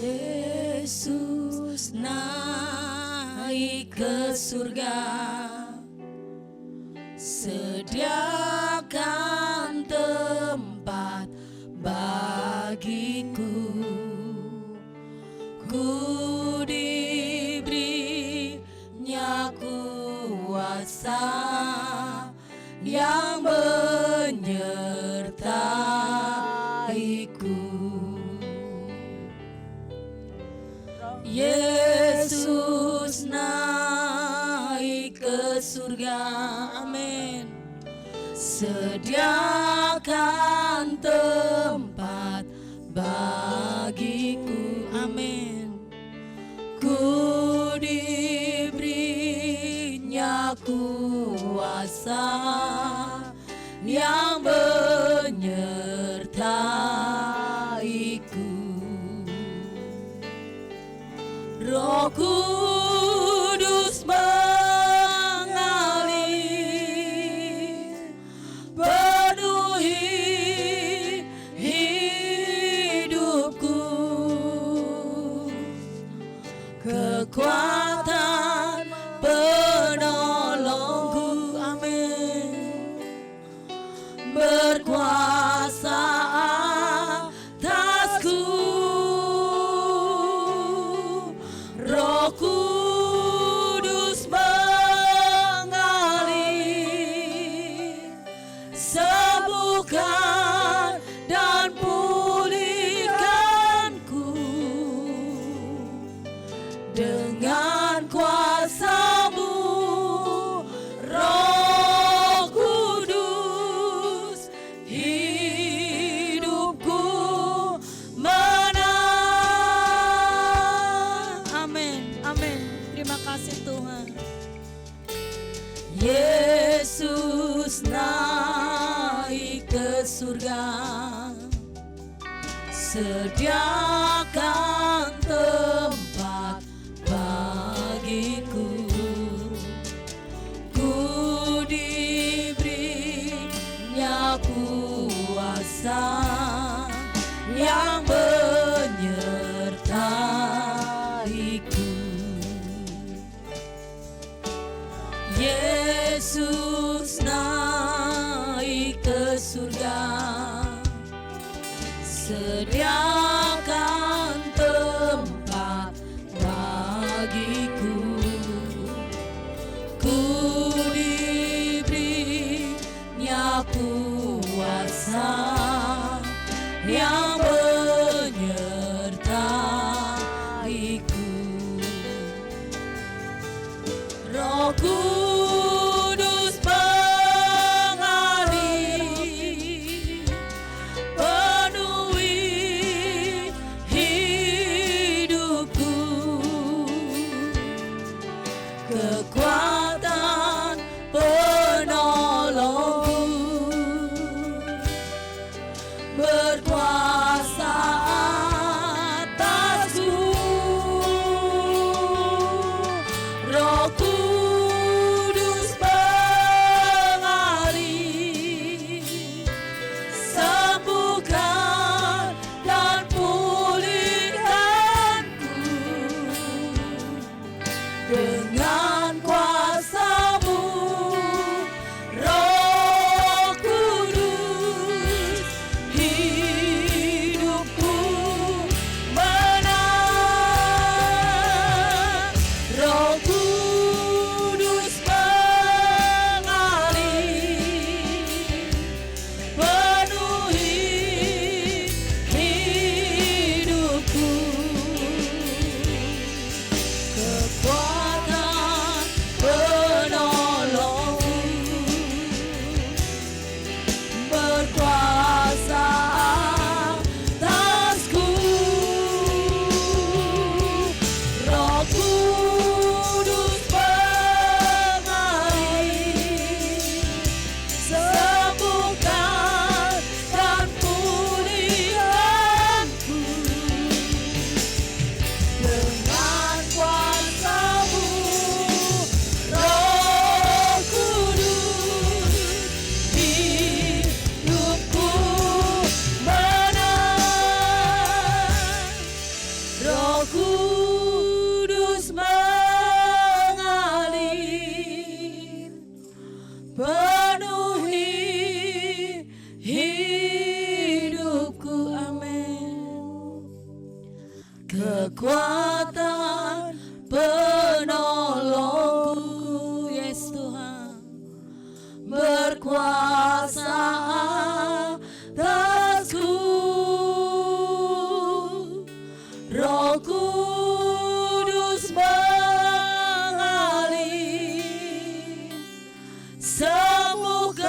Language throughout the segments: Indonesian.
Yesus naik ke surga, sediakan tempat bagiku. Ku diberinya kuasa yang menyertaiku. Yesus naik ke surga, amin. Sediakan tempat bagiku, amin. Ku diberinya kuasa yang menyertaiku. Roh Kudus mengalir, penuhi hidupku. Kekuatan penolongku, amin, berkuasa atasku. Roh Kudus mengalir, sembuhkan dan pulihkanku dengan kuasa-Mu, Roh Kudus. Hidupku menang, amin, amin. Terima kasih Tuhan. Yesus naik ke surga, sediakan tempat bagiku. Ku diberinya kuasa yang menyertaiku. Yesus naik ke surga, sediakan tempat bagiku. Ku diberinya kuasa yang menyertaiku. Roh Kudus kekuatan penolongku. Yes Tuhan, berkuasa atasku. Roh Kudus mengalir, sembuhkan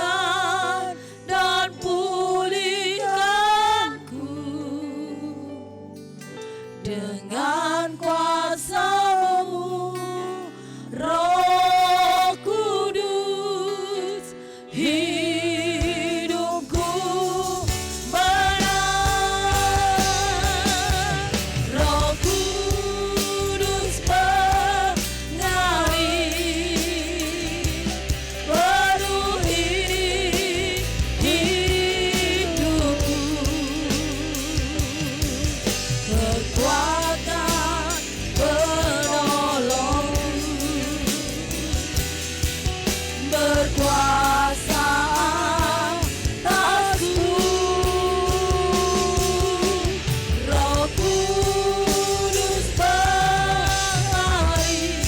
dan pulihkanku dengan kuasa-Mu. Roh Kudus, hidupku menang. Roh Kudus mengalir, penuhi hidupku. Kekuatan penolongku, berkuasa atasku. Roh Kudus mengalir,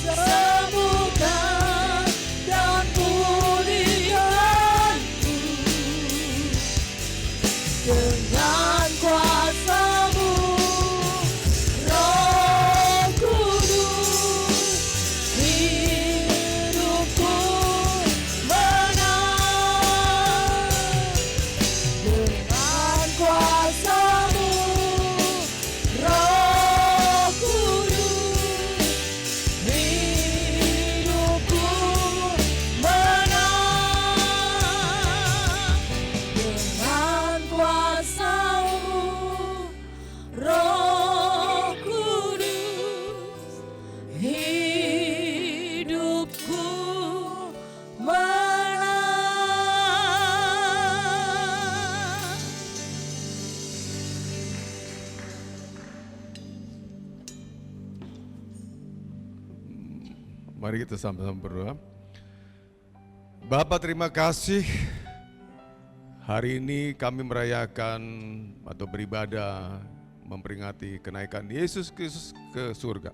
sembuhkan dan pulihkanku dengan kuasa-Mu. Roh Kudus, hidupku menang dengan kuasa-Mu. Roh Kudus, hidupku menang dengan kuasa-Mu. Roh Kudus, hidupku menang. Mari kita sama-sama berdoa. Bapa, terima kasih. Hari ini kami merayakan atau beribadah memperingati kenaikan Yesus Kristus ke surga.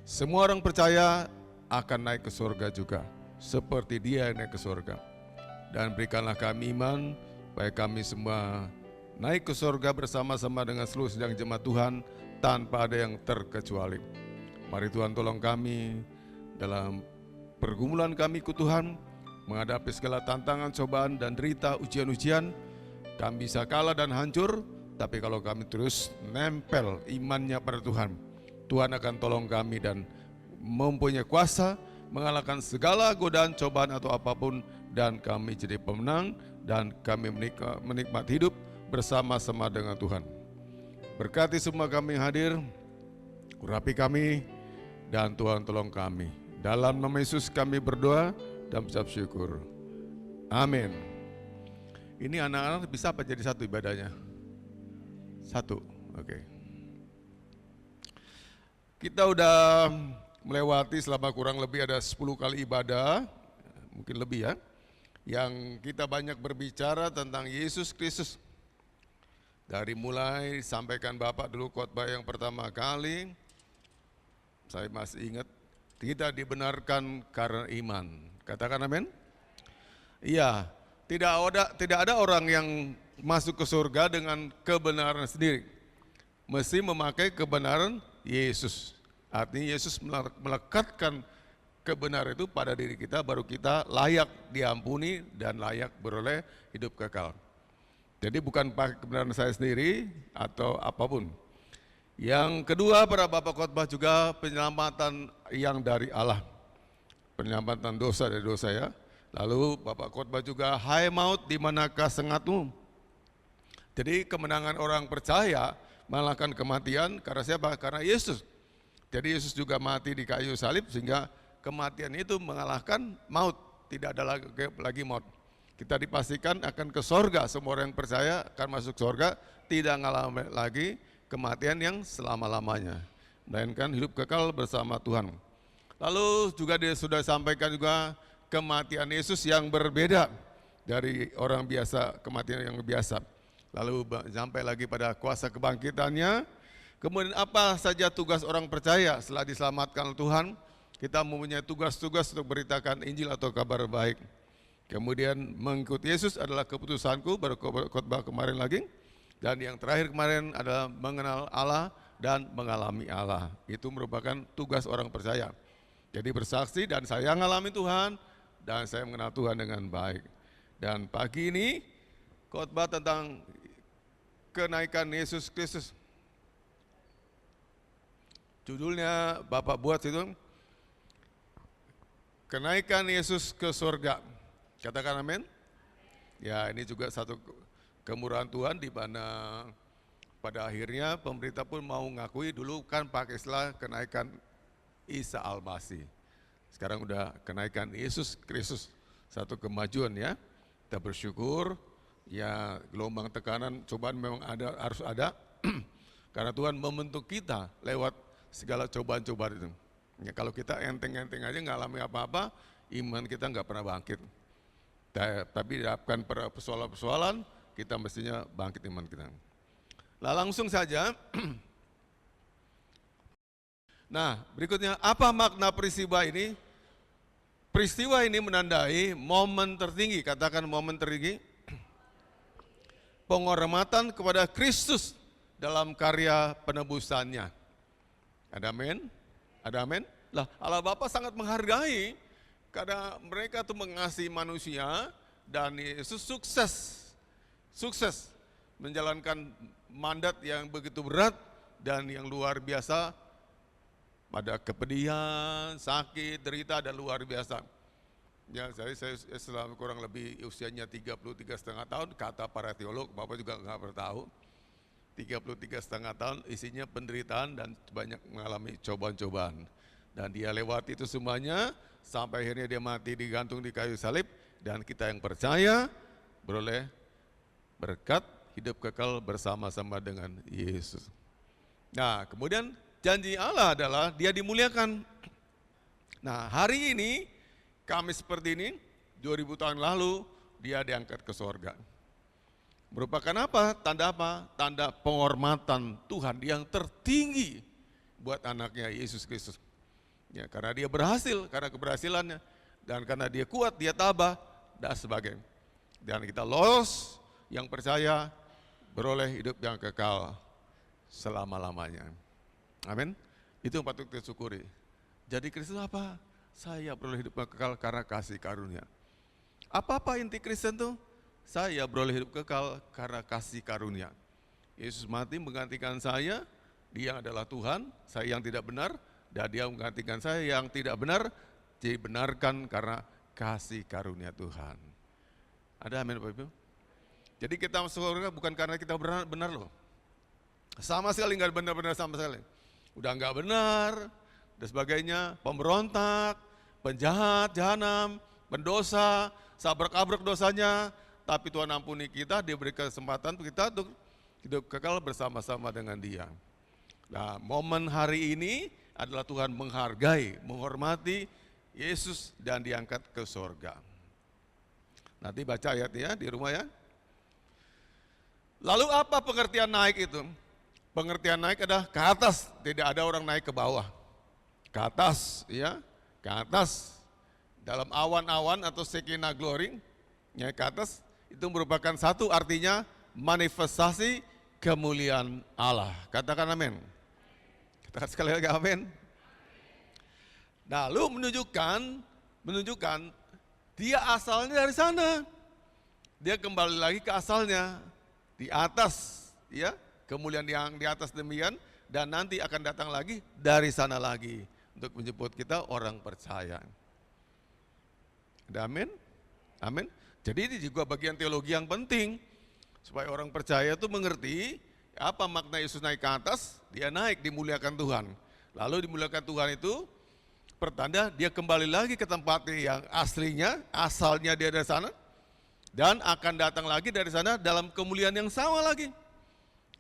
Semua orang percaya akan naik ke surga juga, seperti Dia yang naik ke surga. Dan berikanlah kami iman, supaya kami semua naik ke surga bersama-sama dengan seluruh sidang jemaat Tuhan, tanpa ada yang terkecuali. Mari Tuhan tolong kami dalam pergumulan kami ku Tuhan, menghadapi segala tantangan, cobaan, dan derita, ujian-ujian. Kami bisa kalah dan hancur, tapi kalau kami terus nempel imannya pada Tuhan, Tuhan akan tolong kami dan mempunyai kuasa mengalahkan segala godaan, cobaan atau apapun, dan kami jadi pemenang, dan kami menikmati hidup bersama-sama dengan Tuhan. Berkati semua kami yang hadir, urapi kami, dan Tuhan tolong kami. Dalam nama Yesus kami berdoa dan ucap syukur. Amin. Ini anak-anak bisa apa jadi satu ibadahnya? Satu, oke. Kita udah melewati selama kurang lebih ada 10 kali ibadah, mungkin lebih ya, yang kita banyak berbicara tentang Yesus Kristus. Dari mulai sampaikan Bapak dulu khotbah yang pertama kali, saya masih ingat, kita dibenarkan karena iman. Katakan amin. Iya, tidak ada orang yang masuk ke surga dengan kebenaran sendiri. Mesti memakai kebenaran Yesus. Artinya Yesus melekatkan kebenaran itu pada diri kita, baru kita layak diampuni dan layak beroleh hidup kekal. Jadi bukan pakai kebenaran saya sendiri atau apapun. Yang kedua, para Bapak khotbah juga penyelamatan yang dari Allah. Penyelamatan dosa dari dosa ya. Lalu Bapak khotbah juga, hai maut di manakah sengatmu? Jadi kemenangan orang percaya mengalahkan kematian karena siapa? Karena Yesus. Jadi Yesus juga mati di kayu salib sehingga kematian itu mengalahkan maut. Tidak ada lagi maut. Kita dipastikan akan ke sorga, semua orang yang percaya akan masuk sorga, tidak mengalami lagi kematian yang selama-lamanya, melainkan hidup kekal bersama Tuhan. Lalu juga dia sudah sampaikan juga kematian Yesus yang berbeda dari orang biasa, kematian yang biasa. lalu sampai lagi pada kuasa kebangkitannya. Kemudian apa saja tugas orang percaya setelah diselamatkan Tuhan? Kita mempunyai tugas-tugas untuk beritakan Injil atau kabar baik. Kemudian mengikuti Yesus adalah keputusanku, baru khotbah kemarin lagi. Dan yang terakhir kemarin adalah mengenal Allah dan mengalami Allah. Itu merupakan tugas orang percaya. Jadi bersaksi dan saya mengalami Tuhan dan saya mengenal Tuhan dengan baik. Dan pagi ini khotbah tentang kenaikan Yesus Kristus. Judulnya Bapak buat itu, kenaikan Yesus ke surga. Katakan amin. Ya, ini juga satu kemurahan Tuhan di mana pada akhirnya pemerintah pun mau ngakui, dulu kan pakai istilah kenaikan Isa Al-Masih. Sekarang udah kenaikan Yesus Kristus, satu kemajuan ya. Kita bersyukur, ya gelombang tekanan cobaan memang ada, harus ada. Karena Tuhan membentuk kita lewat segala cobaan-cobaan itu. Ya, kalau kita enteng-enteng aja nggak alami apa-apa, iman kita nggak pernah bangkit. Tapi dihadapkan pada persoalan-persoalan, kita mestinya bangkit iman kita. Nah, langsung saja. Nah, berikutnya apa makna peristiwa ini? Peristiwa ini menandai momen tertinggi, katakan momen tertinggi, penghormatan kepada Kristus dalam karya penebusannya. Ada amin? Ada amin? Lah, Allah Bapa sangat menghargai karena mereka tuh mengasihi manusia dan Yesus sukses menjalankan mandat yang begitu berat dan yang luar biasa. Ada kepedihan, sakit, derita dan luar biasa. Ya, saya selama kurang lebih usianya 33,5 tahun, kata para teolog, Bapak juga nggak pernah tahu. 33,5 tahun isinya penderitaan dan banyak mengalami cobaan-cobaan. Dan dia lewati itu semuanya sampai akhirnya dia mati digantung di kayu salib dan kita yang percaya beroleh berkat hidup kekal bersama-sama dengan Yesus. Nah, kemudian janji Allah adalah dia dimuliakan. Nah, hari ini kami seperti ini 2000 tahun lalu dia diangkat ke surga. Merupakan apa? Tanda apa? Tanda penghormatan Tuhan yang tertinggi buat anaknya Yesus Kristus. Ya, karena dia berhasil, karena keberhasilannya, dan karena dia kuat, dia tabah, dan sebagainya. Dan kita lolos, yang percaya, beroleh hidup yang kekal selama-lamanya. Amin. Itu yang patut kita syukuri. Jadi Kristus apa? Saya beroleh hidup yang kekal karena kasih karunia. Apa inti Kristen itu? Saya beroleh hidup kekal karena kasih karunia. Yesus mati menggantikan saya, dia adalah Tuhan, saya yang tidak benar, dan dia menggantikan saya yang tidak benar, dibenarkan karena kasih karunia Tuhan. Ada amin Bapak Ibu? Jadi kita masuk surga bukan karena kita benar loh. Sama sekali nggak benar-benar sama sekali. Udah nggak benar, dan sebagainya, pemberontak, penjahat, jahanam, pendosa, sabrak-abrek dosanya, tapi Tuhan ampuni kita, dia beri kesempatan kita untuk hidup kekal bersama-sama dengan dia. Nah, momen hari ini adalah Tuhan menghargai, menghormati Yesus dan diangkat ke surga. Nanti baca ayatnya di rumah ya. Lalu apa pengertian naik itu? Pengertian naik adalah ke atas, tidak ada orang naik ke bawah. Ke atas, ya, ke atas. Dalam awan-awan atau Shekinah glory, ya, ke atas, itu merupakan satu artinya manifestasi kemuliaan Allah. Katakan amin. Katakan sekali lagi amin. Nah, lalu menunjukkan dia asalnya dari sana. Dia kembali lagi ke asalnya di atas, ya, kemuliaan yang di atas demikian, dan nanti akan datang lagi dari sana lagi untuk menjemput kita orang percaya. Ada amin? Amin. Jadi ini juga bagian teologi yang penting, supaya orang percaya itu mengerti apa makna Yesus naik ke atas, dia naik dimuliakan Tuhan. Lalu dimuliakan Tuhan itu pertanda dia kembali lagi ke tempat yang aslinya, asalnya dia dari sana, dan akan datang lagi dari sana dalam kemuliaan yang sama lagi.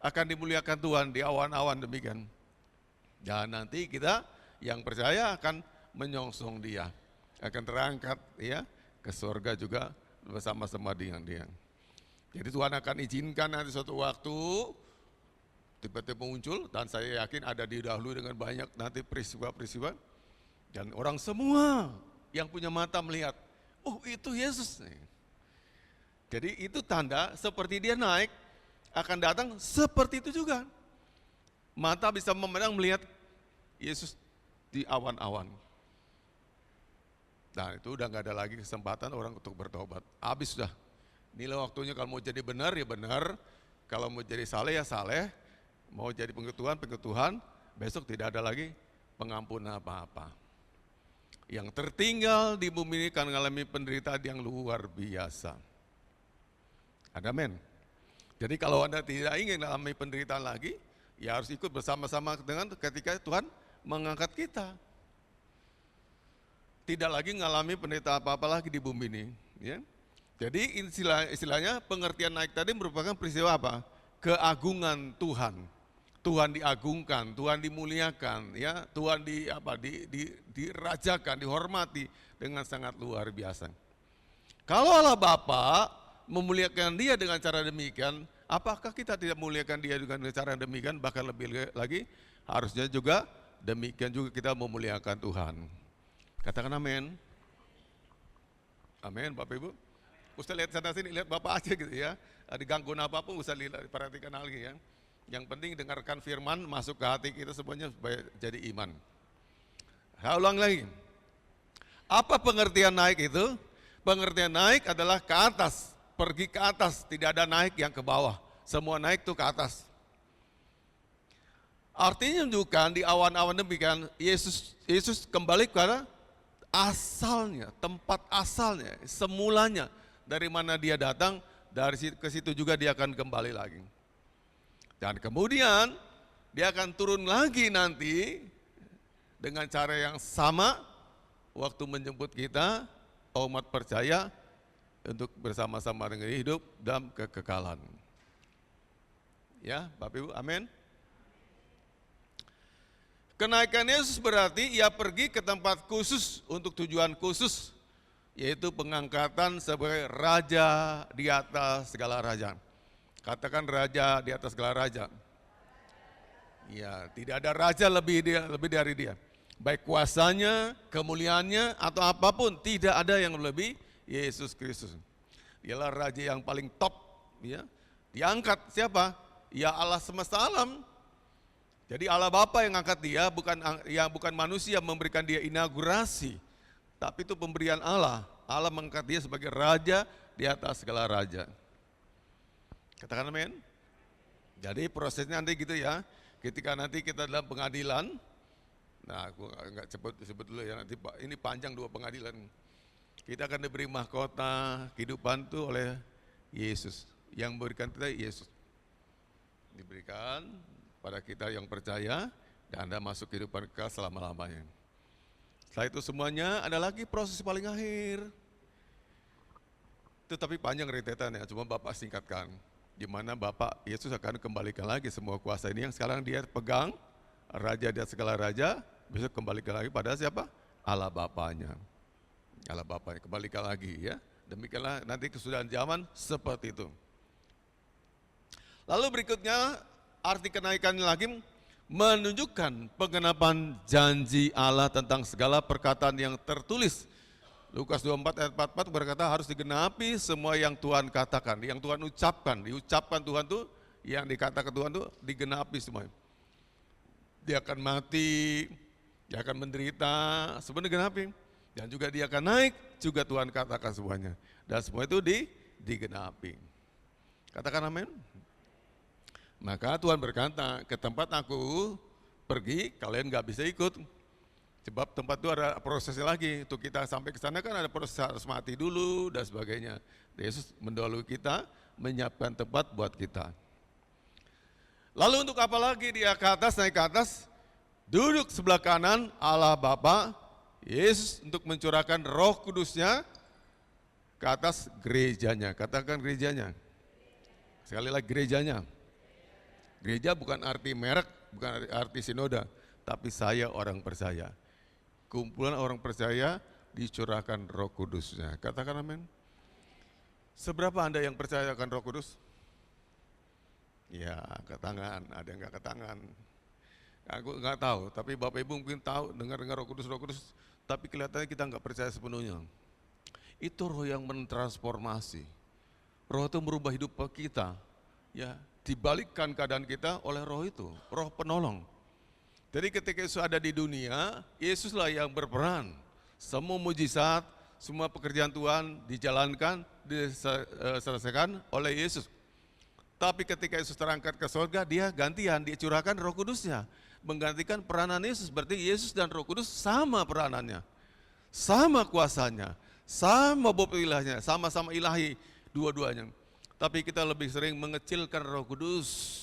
Akan dimuliakan Tuhan di awan-awan demikian. Dan nanti kita yang percaya akan menyongsong dia, akan terangkat ya ke surga juga bersama-sama dengan dia. Jadi Tuhan akan izinkan nanti suatu waktu tiba-tiba muncul, dan saya yakin ada didahului dengan banyak nanti peristiwa-peristiwa, dan orang semua yang punya mata melihat, oh itu Yesus. Jadi itu tanda seperti dia naik, akan datang seperti itu juga. Mata bisa memandang melihat Yesus di awan-awan. Nah itu udah gak ada lagi kesempatan orang untuk bertobat, habis sudah. Inilah waktunya kalau mau jadi benar ya benar, kalau mau jadi saleh ya saleh, mau jadi pengetuhan, besok tidak ada lagi pengampunan apa-apa. Yang tertinggal di bumi ini akan mengalami penderitaan yang luar biasa. Amin. Jadi kalau Anda tidak ingin mengalami penderitaan lagi, ya harus ikut bersama-sama dengan ketika Tuhan mengangkat kita. Tidak lagi mengalami penderitaan apa-apa lagi di bumi ini. Ya. Jadi istilahnya pengertian naik tadi merupakan peristiwa apa? Keagungan Tuhan. Tuhan diagungkan, Tuhan dimuliakan, ya, Tuhan dirajakan, dihormati dengan sangat luar biasa. Kalau Allah Bapa memuliakan dia dengan cara demikian, apakah kita tidak memuliakan dia dengan cara demikian? Bahkan lebih lagi, harusnya juga demikian juga kita memuliakan Tuhan. Katakan amin. Amin, Bapak Ibu. Usah lihat sana sini, lihat Bapak aja gitu ya. Ada gangguan apapun usah perhatikan lagi ya. Yang penting dengarkan firman masuk ke hati kita semuanya supaya jadi iman. Saya ulang lagi. Apa pengertian naik itu? Pengertian naik adalah ke atas, pergi ke atas, tidak ada naik yang ke bawah. Semua naik itu ke atas. Artinya menunjukkan di awan-awan demikian Yesus kembali ke asalnya, tempat asalnya, semulanya. Dari mana dia datang, dari ke situ juga dia akan kembali lagi. Dan kemudian dia akan turun lagi nanti dengan cara yang sama waktu menjemput kita, umat percaya, untuk bersama-sama dengan hidup dalam kekekalan. Ya, Bapak Ibu, amin. Kenaikan Yesus berarti ia pergi ke tempat khusus untuk tujuan khusus, yaitu pengangkatan sebagai raja di atas segala raja. Katakan raja di atas segala raja. Ya, tidak ada raja lebih dari dia. Baik kuasanya, kemuliaannya, atau apapun, tidak ada yang lebih Yesus Kristus. Dialah raja yang paling top. Ya. Diangkat siapa? Ya Allah semesta alam. Jadi Allah Bapa yang angkat dia, bukan manusia memberikan dia inaugurasi. Tapi itu pemberian Allah. Allah mengangkat dia sebagai raja di atas segala raja. Katakan amin. Jadi prosesnya nanti gitu ya, ketika nanti kita dalam pengadilan, nah aku nggak sebut dulu ya, nanti ini panjang 2 pengadilan. Kita akan diberi mahkota kehidupan itu oleh Yesus, yang memberikan kita Yesus. Diberikan pada kita yang percaya, dan Anda masuk kehidupan kekal selama-lamanya. Setelah itu semuanya ada lagi proses paling akhir. Itu tapi panjang rentetannya, cuma Bapak singkatkan. Di mana Bapak Yesus akan kembalikan lagi semua kuasa ini yang sekarang dia pegang, raja di atas segala raja, besok kembalikan lagi pada siapa? Allah Bapanya. Allah Bapanya, kembalikan lagi ya. Demikianlah nanti kesudahan zaman seperti itu. Lalu berikutnya arti kenaikan lagi menunjukkan penggenapan janji Allah tentang segala perkataan yang tertulis. Lukas 24 ayat 44 berkata harus digenapi semua yang Tuhan katakan, yang Tuhan ucapkan, diucapkan Tuhan tuh, yang dikatakan Tuhan tuh digenapi semuanya. Dia akan mati, dia akan menderita, sebenarnya digenapi. Dan juga dia akan naik, juga Tuhan katakan semuanya. Dan semua itu digenapi. Katakan amin. Maka Tuhan berkata, ke tempat aku pergi, kalian gak bisa ikut. Sebab tempat itu ada prosesnya lagi, untuk kita sampai ke sana kan ada proses harus mati dulu dan sebagainya. Yesus mendahului kita, menyiapkan tempat buat kita. Lalu untuk apa lagi dia ke atas, naik ke atas, duduk sebelah kanan Allah Bapa, Yesus untuk mencurahkan Roh Kudusnya ke atas gerejanya. Katakan gerejanya. Sekali lagi gerejanya. Gereja bukan arti merek, bukan arti sinoda, tapi saya orang percaya. Kumpulan orang percaya dicurahkan Roh Kudusnya. Katakan amin. Seberapa Anda yang percaya akan Roh Kudus? Ya, angkat tangan, ada yang nggak angkat tangan. Aku nggak tahu, tapi Bapak Ibu mungkin tahu, dengar Roh Kudus, tapi kelihatannya kita nggak percaya sepenuhnya. Itu roh yang mentransformasi. Roh itu merubah hidup kita, ya, dibalikkan keadaan kita oleh roh itu, roh penolong. Jadi ketika Yesus ada di dunia, Yesuslah yang berperan. Semua mujizat, semua pekerjaan Tuhan dijalankan, diselesaikan oleh Yesus. Tapi ketika Yesus terangkat ke surga, dia gantian, dicurahkan Roh Kudusnya. Menggantikan peranan Yesus, berarti Yesus dan Roh Kudus sama peranannya. Sama kuasanya, sama bab ilahnya, sama-sama ilahi dua-duanya. Tapi kita lebih sering mengecilkan Roh Kudus.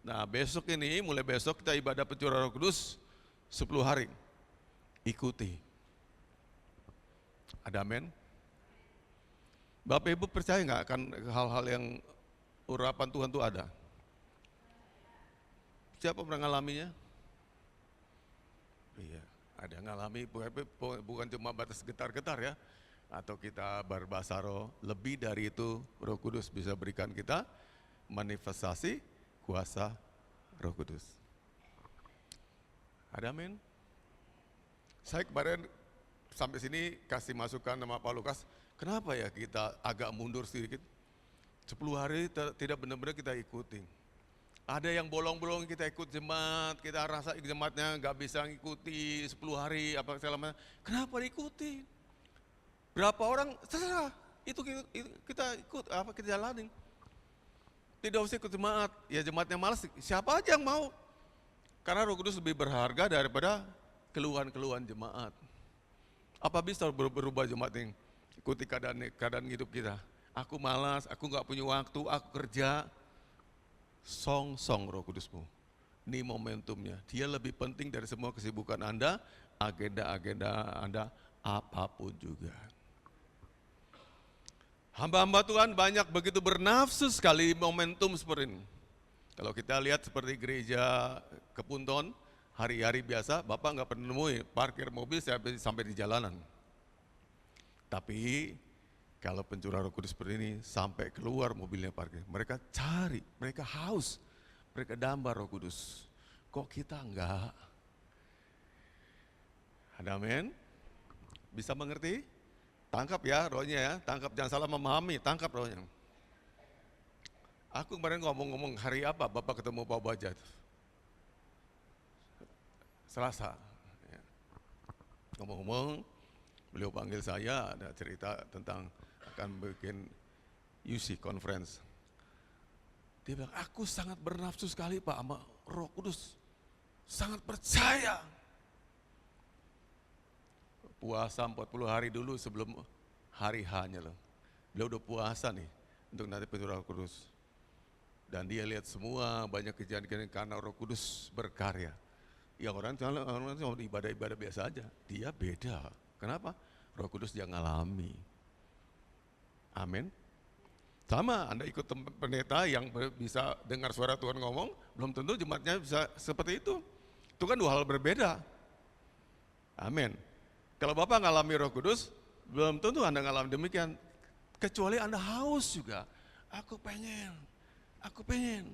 Nah besok ini, mulai besok kita ibadah pencurahan Roh Kudus 10 hari. Ikuti. Ada amin? Bapak Ibu percaya nggak akan hal-hal yang urapan Tuhan itu ada? Siapa pernah ngalaminya? Iya, ada ngalami, bukan cuma batas getar-getar ya, atau kita berbahasa roh, lebih dari itu Roh Kudus bisa berikan kita manifestasi kuasa Roh Kudus. Ada amin? Saya kemarin sampai sini kasih masukan sama Pak Lukas, kenapa ya kita agak mundur sedikit? 10 hari tidak benar-benar kita ikuti. Ada yang bolong-bolong kita ikut jemaat, kita rasa jemaatnya nggak bisa ngikuti 10 hari, apa segala macam. Kenapa diikuti? Berapa orang, terserah, itu kita ikut, apa kita jalanin. Tidak usah ikut jemaat, ya jemaatnya malas, siapa aja yang mau. Karena Roh Kudus lebih berharga daripada keluhan-keluhan jemaat. Apa bisa berubah jemaat yang ikuti keadaan hidup kita? Aku malas, aku nggak punya waktu, aku kerja. Song Roh Kudusmu. Ini momentumnya. Dia lebih penting dari semua kesibukan Anda, agenda-agenda Anda, apapun juga. Hamba-hamba Tuhan banyak begitu bernafsu sekali momentum seperti ini. Kalau kita lihat seperti gereja Kepunton, hari-hari biasa, Bapak nggak pernah nemui parkir mobil sampai di jalanan. Tapi kalau pencurahan Roh Kudus seperti ini, sampai keluar mobilnya parkir. Mereka cari, mereka haus, mereka damba Roh Kudus. Kok kita enggak? Ada amin? Bisa mengerti? Tangkap ya rohnya ya, tangkap, jangan salah memahami, tangkap rohnya. Aku kemarin ngomong hari apa Bapak ketemu Pak Bajat? Selasa. Ya. Ngomong-ngomong, beliau panggil saya, ada cerita tentang akan bikin UC conference. Dia bilang, aku sangat bernafsu sekali Pak sama Roh Kudus, sangat percaya. Puasa 40 hari dulu sebelum hari H-nya loh. Beliau udah puasa nih untuk nanti pencurahan Roh Kudus. Dan dia lihat semua banyak kejadian karena Roh Kudus berkarya. Ya orang cuma ibadah-ibadah biasa aja, dia beda. Kenapa? Roh Kudus dia ngalami. Amin. Sama, Anda ikut pendeta yang bisa dengar suara Tuhan ngomong, belum tentu jemaatnya bisa seperti itu. Itu kan dua hal berbeda. Amin. Kalau Bapak ngalami Roh Kudus, belum tentu Anda ngalami demikian. Kecuali Anda haus juga. Aku pengen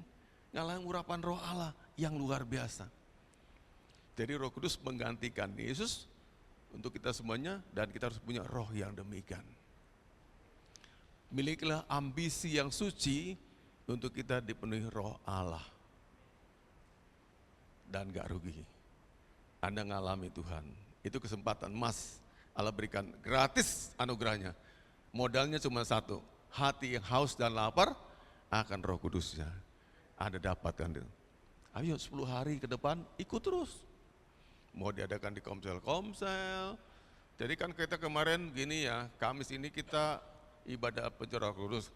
ngalami urapan Roh Allah yang luar biasa. Jadi Roh Kudus menggantikan Yesus untuk kita semuanya, dan kita harus punya roh yang demikian. Milikilah ambisi yang suci untuk kita dipenuhi Roh Allah. Dan gak rugi. Anda ngalami Tuhan. Itu kesempatan emas. Allah berikan gratis anugerahnya. Modalnya cuma satu. Hati yang haus dan lapar akan Roh Kudusnya. Anda dapatkan itu. Ayo 10 hari ke depan ikut terus. Mau diadakan di komsel. Jadi kan kita kemarin gini ya, Kamis ini kita ibadah pencurahan Roh Kudus.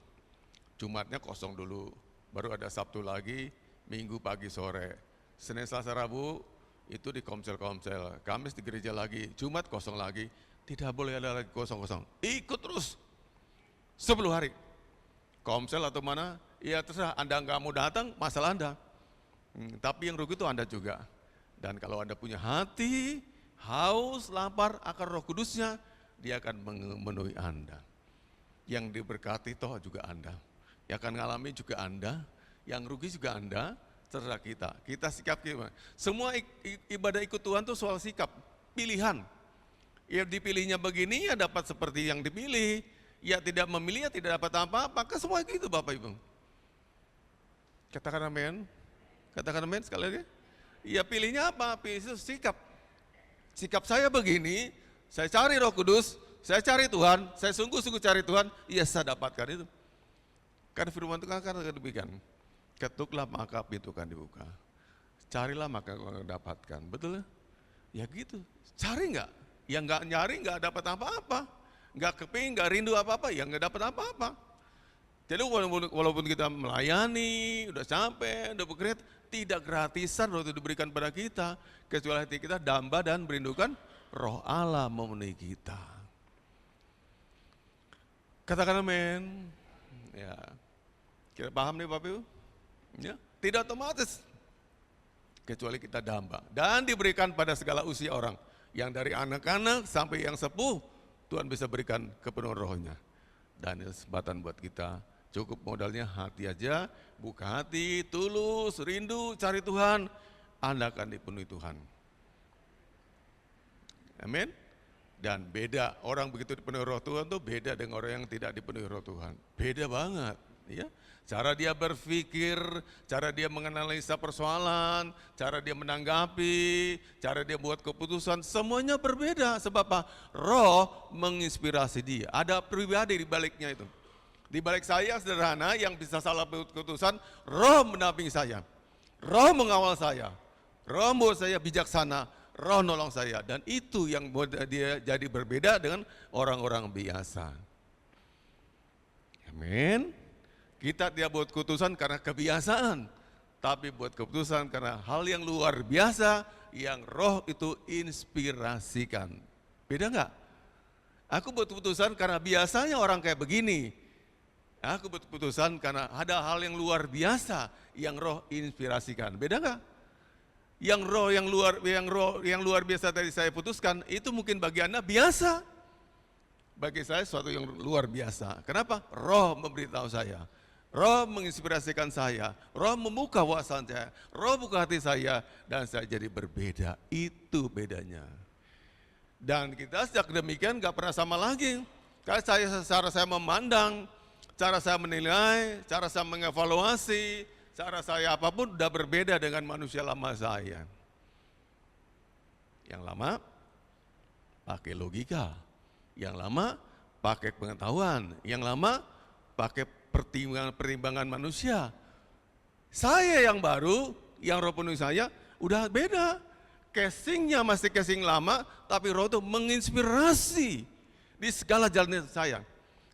Jumatnya kosong dulu, baru ada Sabtu lagi, Minggu pagi sore. Senin, Selasa, Rabu itu di komsel-komsel. Kamis di gereja lagi, Jumat kosong lagi. Tidak boleh ada lagi kosong-kosong. Ikut terus 10 hari. Komsel atau mana, ya terserah. Anda nggak mau datang, masalah Anda. Tapi yang rugi itu Anda juga. Dan kalau Anda punya hati, haus, lapar akan Roh Kudusnya, dia akan memenuhi Anda. Yang diberkati toh juga Anda. Yang akan ngalami juga Anda, yang rugi juga Anda, terserah kita. Kita sikap gimana? Semua ibadah ikut Tuhan itu soal sikap, pilihan. Ya dipilihnya begini ya dapat seperti yang dipilih. Ya tidak memilih ya tidak dapat apa-apa. Kan semua gitu Bapak Ibu. Katakan amin. Katakan amin sekali lagi. Ya pilihnya apa? Pilih itu sikap. Sikap saya begini, saya cari Roh Kudus, saya cari Tuhan, saya sungguh-sungguh cari Tuhan, ya saya dapatkan itu. Karena firman Tuhan kan demikian. Ketuklah maka pintu kan dibuka. Carilah maka kau akan dapatkan. Betul ya? Ya gitu. Cari enggak? Ya enggak nyari enggak dapat apa-apa. Enggak kepingin, enggak rindu apa-apa, ya enggak dapat apa-apa. Jadi walaupun kita melayani, udah sampai, udah bekerja, tidak gratisan roh itu diberikan pada kita. Kecuali hati kita damba dan merindukan roh Allah memenuhi kita. Katakan amin. Ya, kita paham nih Bapak Ibu? Ya, tidak otomatis. Kecuali kita damba. Dan diberikan pada segala usia orang. Yang dari anak-anak sampai yang sepuh, Tuhan bisa berikan kepenuhan rohnya. Dan ini kesempatan buat kita. Cukup modalnya hati aja, buka hati, tulus, rindu, cari Tuhan, Anda akan dipenuhi Tuhan. Amin. Dan beda, orang begitu dipenuhi roh Tuhan tuh beda dengan orang yang tidak dipenuhi roh Tuhan. Beda banget, ya. Cara dia berpikir, cara dia menganalisa persoalan, cara dia menanggapi, cara dia buat keputusan, semuanya berbeda. Sebab apa? Roh menginspirasi dia. Ada pribadi di baliknya itu. Di balik saya sederhana yang bisa salah keputusan, roh mendampingi saya. Roh mengawal saya. Roh membuat saya bijaksana, roh nolong saya. Dan itu yang buat dia jadi berbeda dengan orang-orang biasa. Amin. Kita tidak buat keputusan karena kebiasaan, tapi buat keputusan karena hal yang luar biasa yang roh itu inspirasikan. Beda enggak? Aku buat keputusan karena biasanya orang kayak begini. Aku buat keputusan karena ada hal yang luar biasa yang roh inspirasikan. Beda enggak? Yang luar biasa tadi saya putuskan itu mungkin bagi Anda biasa. Bagi saya sesuatu yang luar biasa. Kenapa? Roh memberitahu saya. Roh menginspirasikan saya. Roh membuka wawasan saya. Roh buka hati saya dan saya jadi berbeda. Itu bedanya. Dan kita sejak demikian gak pernah sama lagi. Karena cara saya memandang, cara saya menilai, cara saya mengevaluasi, cara saya apapun udah berbeda dengan manusia lama saya. Yang lama pakai logika, yang lama pakai pengetahuan, yang lama pakai pertimbangan manusia. Saya yang baru, yang roh penuh saya udah beda. Casingnya masih casing lama, tapi roh itu menginspirasi di segala jalan saya.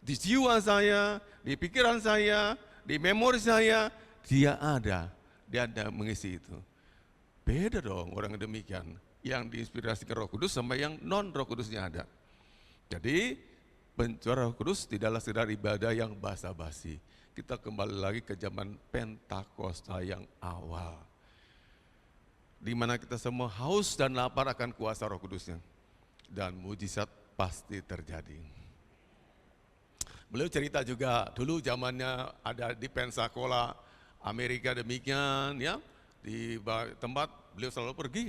Di jiwa saya, di pikiran saya, di memori saya, dia ada mengisi itu. Beda dong orang demikian, yang diinspirasikan Roh Kudus sama yang non Roh Kudusnya ada. Jadi pencurahan Roh Kudus tidaklah sekedar ibadah yang basa-basi. Kita kembali lagi ke zaman Pentakosta yang awal, di mana kita semua haus dan lapar akan kuasa Roh Kudusnya, dan mujizat pasti terjadi. Beliau cerita juga dulu zamannya ada di Pensacola, Amerika demikian ya, di tempat beliau selalu pergi.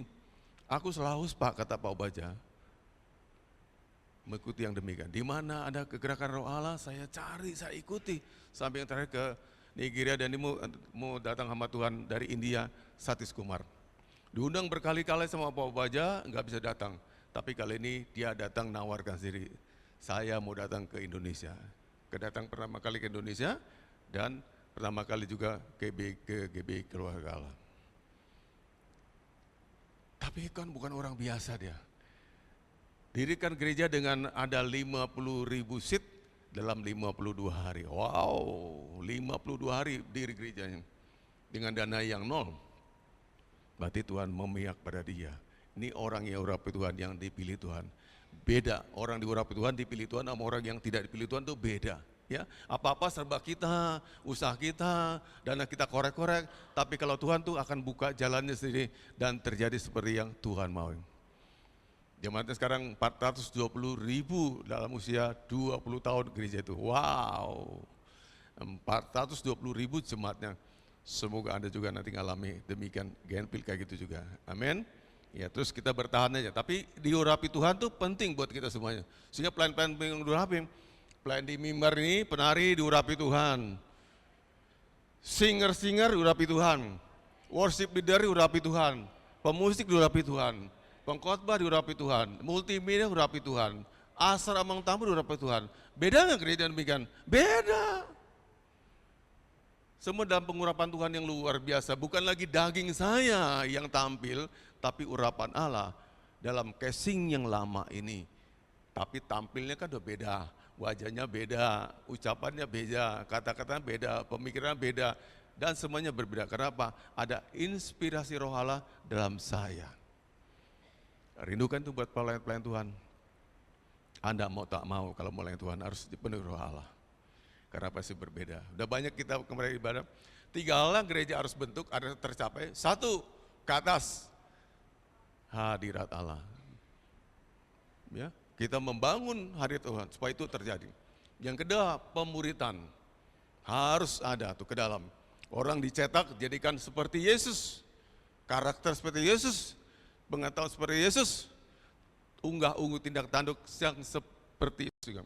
Aku selalu haus Pak, kata Pak Obaja, mengikuti yang demikian. Di mana ada kegerakan Roh Allah, saya cari, saya ikuti. Sampai yang terakhir ke Nigeria dan ini mau datang hamba Tuhan dari India, Satish Kumar. Diundang berkali-kali sama Pak Obaja, nggak bisa datang. Tapi kali ini dia datang nawarkan diri, saya mau datang ke Indonesia. Kedatang pertama kali ke Indonesia dan pertama kali juga ke GB Keluarga Allah. Tapi kan bukan orang biasa dia. Dirikan gereja dengan ada 50.000 seat dalam 52 hari. Wow, 52 hari diri gerejanya dengan dana yang nol. Berarti Tuhan memihak pada dia. Ini orang yang urapi Tuhan, yang dipilih Tuhan. Beda, orang diurapi Tuhan, dipilih Tuhan sama orang yang tidak dipilih Tuhan itu beda. Ya, apa-apa serba kita, usaha kita, dana kita korek-korek, tapi kalau Tuhan tuh akan buka jalannya sendiri dan terjadi seperti yang Tuhan mau. Jemaatnya sekarang 420.000 dalam usia 20 tahun gereja itu. Wow, 420.000 jemaatnya. Semoga Anda juga nanti ngalami demikian Genpil kayak gitu juga. Amin. Ya, terus kita bertahan aja. Tapi diurapi Tuhan tuh penting buat kita semuanya. Sehingga pelayan-pelayan yang diurapi, pelayan di mimbar ini, penari diurapi Tuhan. Singer-singer diurapi Tuhan. Worship leader diurapi Tuhan. Pemusik diurapi Tuhan. Pengkhotbah diurapi Tuhan. Multimedia diurapi Tuhan. Asar amang tamu diurapi Tuhan. Beda nggak gereja demikian? Beda. Semua dalam pengurapan Tuhan yang luar biasa. Bukan lagi daging saya yang tampil, tapi urapan Allah dalam casing yang lama ini. Tapi tampilnya kan udah beda, wajahnya beda, ucapannya beda, kata-katanya beda, pemikirannya beda, dan semuanya berbeda. Kenapa? Ada inspirasi roh Allah dalam saya. Rindukan itu buat pelayan-pelayan Tuhan. Anda mau tak mau kalau mau melayani Tuhan harus dipenuhi roh Allah. Karena pasti berbeda. Udah banyak kita kemarin ibadah. 3 hal gereja harus bentuk, ada tercapai. 1, ke atas. Hadirat Allah. Ya, kita membangun hadirat Tuhan supaya itu terjadi. Yang kedua, pemuritan. Harus ada tuh ke dalam. Orang dicetak jadikan seperti Yesus. Karakter seperti Yesus. Pengetahuan seperti Yesus. Unggah-ungguh tindak tanduk yang seperti Yesus juga.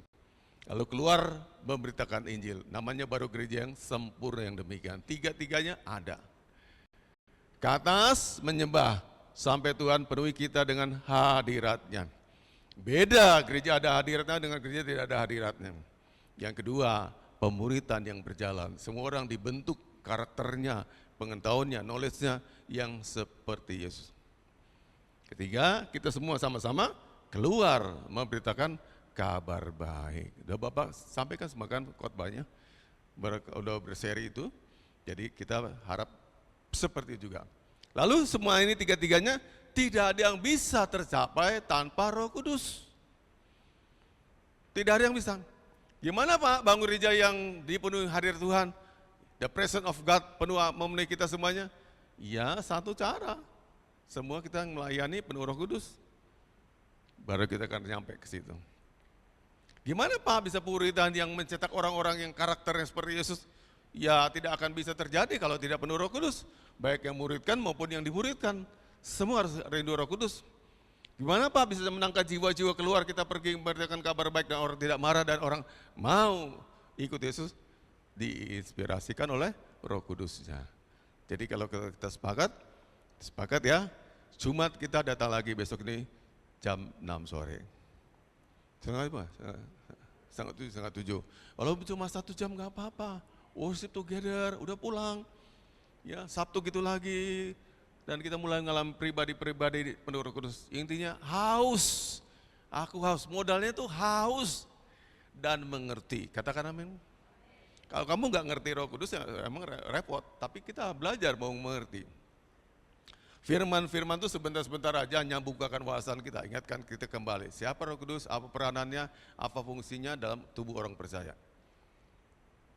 Lalu keluar memberitakan Injil. Namanya baru gereja yang sempurna yang demikian. Tiga-tiganya ada. Ke atas menyembah sampai Tuhan penuhi kita dengan hadiratnya. Beda gereja ada hadiratnya dengan gereja tidak ada hadiratnya. Yang kedua, pemuritan yang berjalan. Semua orang dibentuk karakternya, pengetahuannya, knowledge-nya yang seperti Yesus. Ketiga, kita semua sama-sama keluar memberitakan kabar baik. Udah Bapak sampaikan semakan khotbahnya, udah berseri itu. Jadi kita harap seperti itu juga. Lalu semua ini tiga-tiganya tidak ada yang bisa tercapai tanpa Roh Kudus. Tidak ada yang bisa. Gimana Pak bangun gereja yang dipenuhi hadir Tuhan? The presence of God penuh memenuhi kita semuanya? Ya, satu cara. Semua kita melayani penuh Roh Kudus. Baru kita akan sampai ke situ. Gimana Pak bisa pemuritan yang mencetak orang-orang yang karakternya seperti Yesus? Ya tidak akan bisa terjadi kalau tidak penuh Roh Kudus. Baik yang muridkan maupun yang dimuridkan. Semua harus rindu Roh Kudus. Gimana Pak bisa menangkap jiwa-jiwa keluar, kita pergi memberitakan kabar baik dan orang tidak marah dan orang mau ikut Yesus? Diinspirasikan oleh Roh Kudusnya. Jadi kalau kita sepakat ya, Jumat kita datang lagi besok ini jam 6 sore. Setengah tujuh. Kalau cuma 1 jam nggak apa-apa. Worship together, udah pulang. Ya, Sabtu gitu lagi. Dan kita mulai ngalamin pribadi-pribadi penuh Roh Kudus. Intinya haus. Aku haus. Modalnya tuh haus dan mengerti. Katakan amin. Kalau kamu nggak ngerti Roh Kudus ya emang repot. Tapi kita belajar mau mengerti. Firman-firman itu sebentar-sebentar aja nyambungkan wawasan kita, ingatkan kita kembali. Siapa Roh Kudus, apa peranannya, apa fungsinya dalam tubuh orang percaya.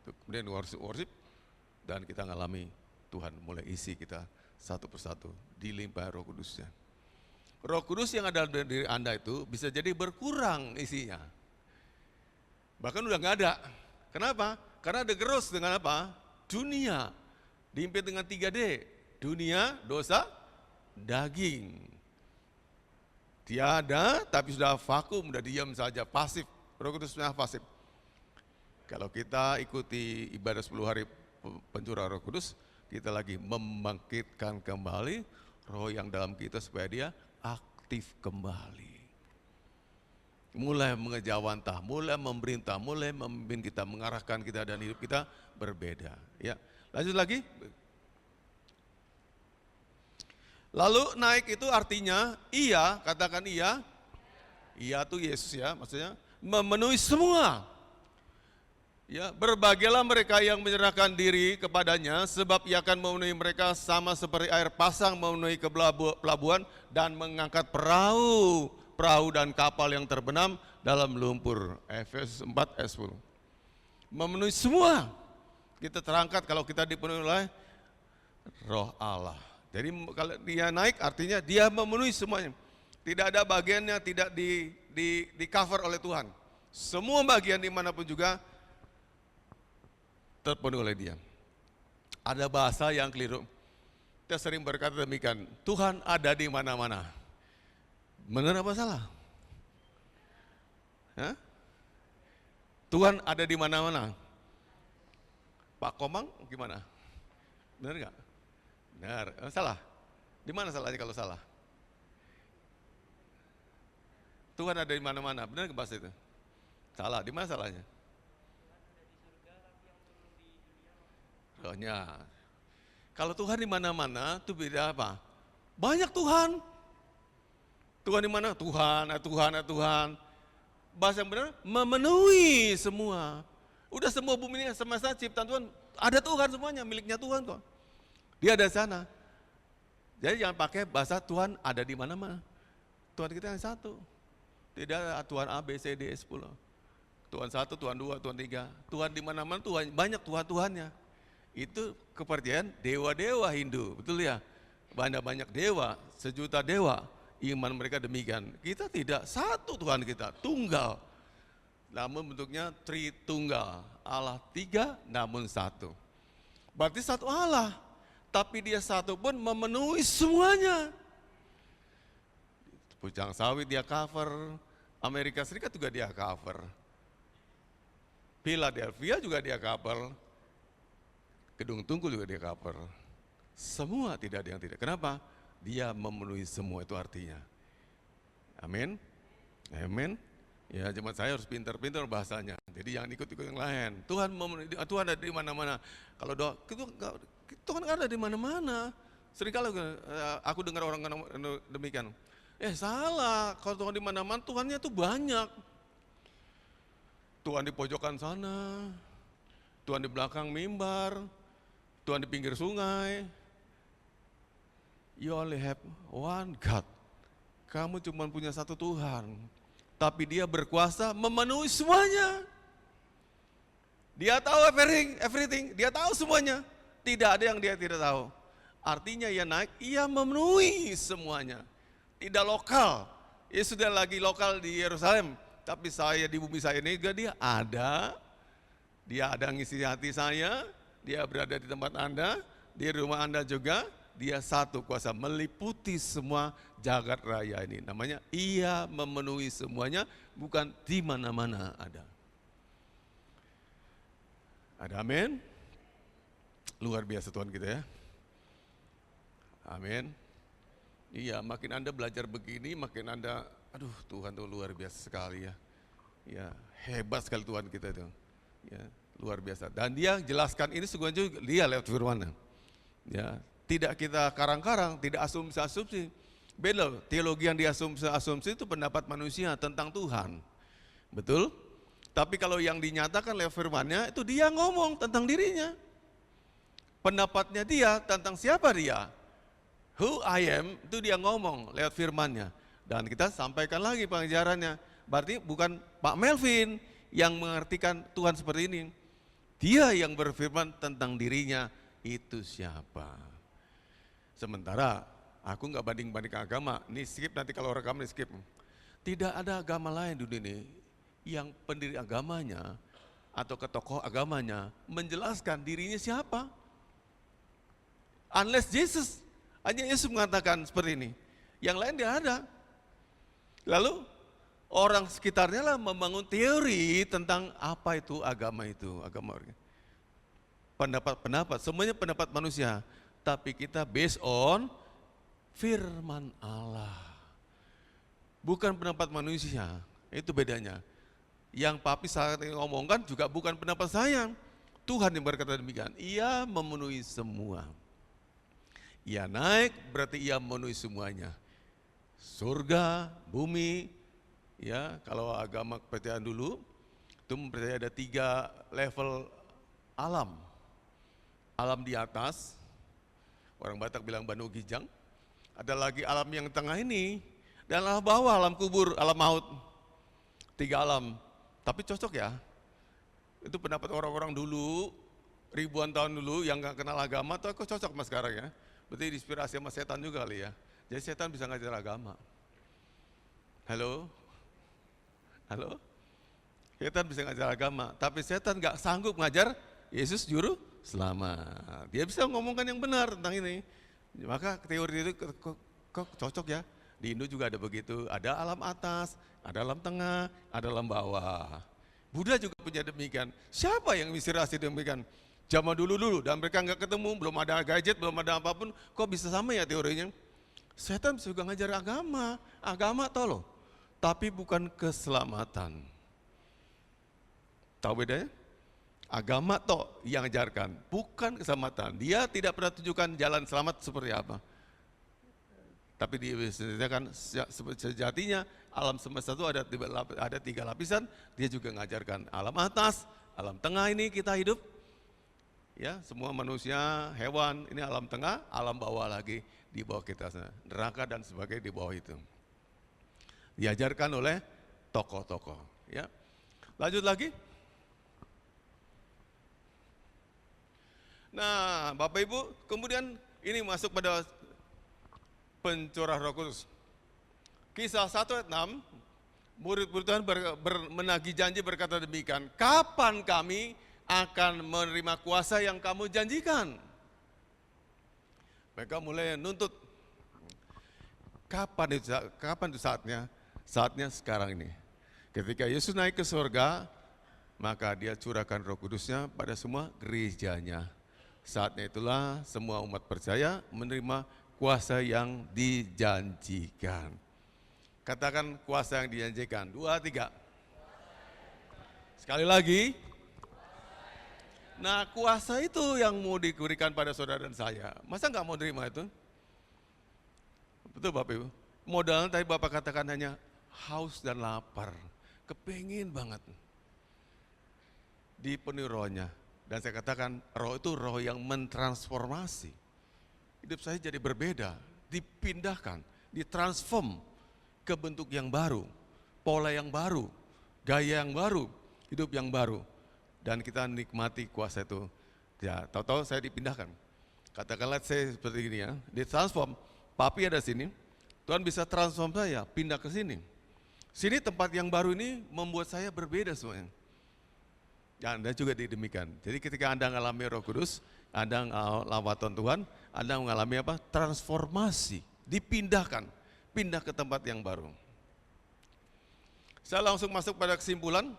Kemudian worship, dan kita ngalami Tuhan mulai isi kita satu persatu, dilimpahi Roh Kudusnya. Roh Kudus yang ada dalam diri Anda itu bisa jadi berkurang isinya. Bahkan udah nggak ada. Kenapa? Karena ada gerus dengan apa? Dunia, diimpit dengan 3D, dunia, dosa, daging. Tiada, tapi sudah vakum, sudah diam saja, pasif. Roh Kudusnya pasif. Kalau kita ikuti ibadah 10 hari pencurahan Roh Kudus, kita lagi membangkitkan kembali roh yang dalam kita supaya dia aktif kembali. Mulai mengejawantah, mulai memerintah, mulai memimpin kita, mengarahkan kita dan hidup kita berbeda. Ya, lanjut lagi. Lalu naik itu artinya iya, katakan iya. Iya tuh Yesus ya, maksudnya memenuhi semua. Ya, berbahagialah mereka yang menyerahkan diri kepadanya, sebab ia akan memenuhi mereka sama seperti air pasang memenuhi ke pelabuhan dan mengangkat perahu dan kapal yang terbenam dalam lumpur. Efesus 4 ayat 10. Memenuhi semua. Kita terangkat kalau kita dipenuhi oleh Roh Allah. Jadi kalau dia naik artinya dia memenuhi semuanya. Tidak ada bagian yang tidak di cover oleh Tuhan. Semua bagian dimanapun juga terpenuhi oleh Dia. Ada bahasa yang keliru. Kita sering berkata demikian, Tuhan ada di mana-mana. Benar apa salah? Hah? Tuhan ada di mana-mana. Pak Komang gimana? Benar nggak? Benar. Salah. Di mana salahnya kalau salah? Tuhan ada di mana-mana. Benar nggak bahasa itu? Salah. Di mana salahnya? Rohnya. Kalau Tuhan di mana-mana, itu beda apa? Banyak Tuhan. Tuhan di mana? Tuhan, Tuhan. Bahasa yang benar, memenuhi semua. Udah semua bumi ini semesta ciptaan Tuhan, ada Tuhan semuanya, miliknya Tuhan kok. Dia ada di sana. Jadi jangan pakai bahasa Tuhan ada di mana-mana. Tuhan kita yang satu. Tidak ada Tuhan A, B, C, D, 10. Tuhan 1, Tuhan 2, Tuhan 3. Tuhan di mana-mana Tuhan, banyak Tuhan-Tuhannya. Itu kepercayaan dewa-dewa Hindu, betul ya? Banyak-banyak dewa, sejuta dewa, iman mereka demikian. Kita tidak, satu Tuhan kita, tunggal. Namun bentuknya Tritunggal, Allah 3 namun 1. Berarti satu Allah, tapi Dia satu pun memenuhi semuanya. Pucang sawit Dia cover, Amerika Serikat juga Dia cover. Philadelphia juga Dia cover. Gedung Tunggul juga Dia cover. Semua tidak ada yang tidak. Kenapa? Dia memenuhi semua, itu artinya. Amin. Amin. Ya, jemaat saya harus pintar-pintar bahasanya. Jadi jangan ikut-ikut yang lain. Tuhan ada di mana-mana. Kalau doa, Tuhan ada di mana-mana. Seringkali aku dengar orang demikian. Salah. Kalau Tuhan di mana-mana, Tuhannya itu banyak. Tuhan di pojokan sana, Tuhan di belakang mimbar, Tuhan di pinggir sungai. You only have one God. Kamu cuma punya satu Tuhan. Tapi Dia berkuasa memenuhi semuanya. Dia tahu everything, Dia tahu semuanya. Tidak ada yang Dia tidak tahu. Artinya Ia naik, Ia memenuhi semuanya. Tidak lokal. Ia sudah lagi lokal di Yerusalem, tapi saya di bumi saya ini juga Dia ada. Dia ada ngisi hati saya, Dia berada di tempat Anda, di rumah Anda juga. Dia satu kuasa meliputi semua jagat raya ini. Namanya Ia memenuhi semuanya, bukan di mana-mana ada. Ada amin? Luar biasa Tuhan kita ya. Amin. Iya, makin Anda belajar begini, makin Anda, aduh Tuhan tuh luar biasa sekali ya. Ya, hebat sekali Tuhan kita itu. Ya, luar biasa. Dan Dia jelaskan ini sebenarnya juga Dia lewat firman-Nya. Ya, tidak kita karang-karang, tidak asumsi-asumsi. Beda, teologi yang diasumsi-asumsi itu pendapat manusia tentang Tuhan. Betul? Tapi kalau yang dinyatakan lewat firman-Nya, itu Dia ngomong tentang dirinya. Pendapatnya Dia tentang siapa Dia. Who I am, itu Dia ngomong lewat firman-Nya. Dan kita sampaikan lagi pengajarannya. Berarti bukan Pak Melvin yang mengartikan Tuhan seperti ini. Dia yang berfirman tentang dirinya, itu siapa. Sementara aku nggak banding-banding agama, ini skip nanti kalau rekam ini skip. Tidak ada agama lain di dunia ini yang pendiri agamanya atau ketokoh agamanya menjelaskan dirinya siapa. Unless Jesus, hanya Yesus mengatakan seperti ini. Yang lain tidak ada. Lalu orang sekitarnya lah membangun teori tentang apa itu agama itu, agama. Pendapat-pendapat, semuanya pendapat manusia. Tapi kita based on firman Allah. Bukan pendapat manusia, itu bedanya. Yang papi saat ini ngomongkan juga bukan pendapat saya. Tuhan yang berkata demikian, Ia memenuhi semua. Ia naik berarti Ia memenuhi semuanya. Surga, bumi, ya kalau agama kepercayaan dulu, itu mempercayai ada 3 level alam. Alam di atas, orang Batak bilang Banu Gijang. Ada lagi alam yang tengah ini, dan alam bawah, alam kubur, alam maut. 3 alam, tapi cocok ya. Itu pendapat orang-orang dulu, ribuan tahun dulu yang gak kenal agama, tuh aku cocok sama sekarang ya. Berarti diinspirasi sama setan juga kali ya. Jadi setan bisa ngajar agama. Halo? Halo? Setan bisa ngajar agama, tapi setan nggak sanggup ngajar Yesus juru selamat. Dia bisa ngomongkan yang benar tentang ini. Maka teori itu kok cocok ya. Di Indo juga ada begitu, ada alam atas, ada alam tengah, ada alam bawah. Buddha juga punya demikian. Siapa yang inspirasi demikian? Zaman dulu dan mereka nggak ketemu, belum ada gadget, belum ada apapun, kok bisa sama ya teorinya? Setan juga ngajar agama toh loh, tapi bukan keselamatan. Tahu bedanya? Agama toh yang ajarkan, bukan keselamatan. Dia tidak pernah tunjukkan jalan selamat seperti apa. Tapi kan sejatinya alam semesta itu ada 3 lapisan. Dia juga mengajarkan alam atas, alam tengah ini kita hidup. Ya, semua manusia, hewan, ini alam tengah, alam bawah lagi di bawah kita, neraka dan sebagainya di bawah itu. Diajarkan oleh tokoh-tokoh. Ya, lanjut lagi. Nah, Bapak Ibu, kemudian ini masuk pada pencurah Roh Kudus. Kisah 1 ayat 6, murid-murid Tuhan menagih janji berkata demikian, kapan kami akan menerima kuasa yang kamu janjikan? Mereka mulai nuntut. Kapan itu saatnya? Saatnya sekarang ini. Ketika Yesus naik ke surga, maka dia curahkan Roh Kudusnya pada semua gerejanya. Saatnya itulah semua umat percaya menerima kuasa yang dijanjikan. Katakan kuasa yang dijanjikan. 2, 3. Sekali lagi. Nah, kuasa itu yang mau diberikan pada saudara dan saya. Masa nggak mau terima itu? Betul Bapak Ibu. Modalnya tadi Bapak katakan hanya haus dan lapar. Kepengin banget. Dipenuhi rohnya. Dan saya katakan roh itu roh yang mentransformasi. Hidup saya jadi berbeda, dipindahkan, ditransform ke bentuk yang baru, pola yang baru, gaya yang baru, hidup yang baru. Dan kita nikmati kuasa itu. Ya, tahu-tahu saya dipindahkan. Katakanlah saya seperti ini ya, ditransform. Papi ada sini, Tuhan bisa transform saya, pindah ke sini. Sini tempat yang baru ini membuat saya berbeda semuanya. Ya, Anda juga demikian. Jadi ketika Anda mengalami Roh Kudus, Anda lawatan Tuhan, Anda mengalami apa? Transformasi, dipindahkan, pindah ke tempat yang baru. Saya langsung masuk pada kesimpulan.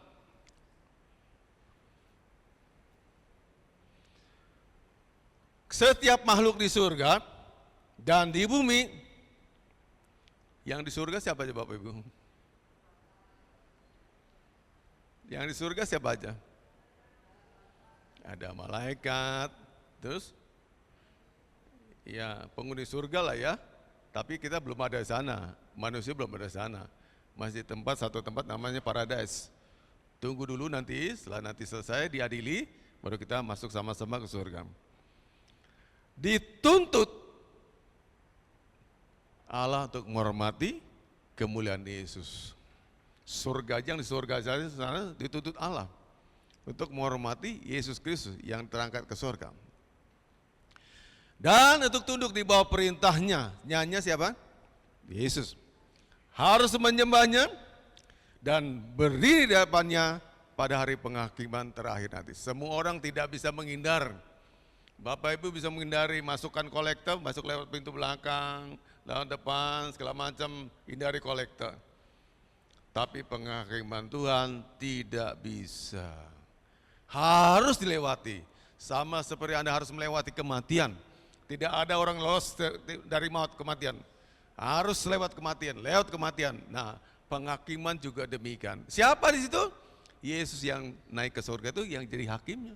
Setiap makhluk di surga dan di bumi, yang di surga siapa aja Bapak Ibu? Yang di surga siapa aja? Ada malaikat, terus ya penghuni surga lah ya, tapi kita belum ada di sana, manusia belum ada di sana, masih satu tempat namanya paradise. Tunggu dulu nanti, setelah nanti selesai diadili, baru kita masuk sama-sama ke surga. Dituntut Allah untuk menghormati kemuliaan Yesus. Surga yang di surga sana dituntut Allah untuk menghormati Yesus Kristus yang terangkat ke surga. Dan untuk tunduk di bawah perintahnya, nyanyi siapa? Yesus. Harus menyembahnya dan berdiri di hadapannya pada hari penghakiman terakhir nanti. Semua orang tidak bisa menghindar. Bapak Ibu bisa menghindari masukan kolektor, masuk lewat pintu belakang, lewat depan, segala macam, hindari kolektor. Tapi penghakiman Tuhan tidak bisa. Harus dilewati. Sama seperti Anda harus melewati kematian. Tidak ada orang lolos dari maut kematian. Harus lewat kematian. Nah, penghakiman juga demikian. Siapa di situ? Yesus yang naik ke surga itu yang jadi hakimnya.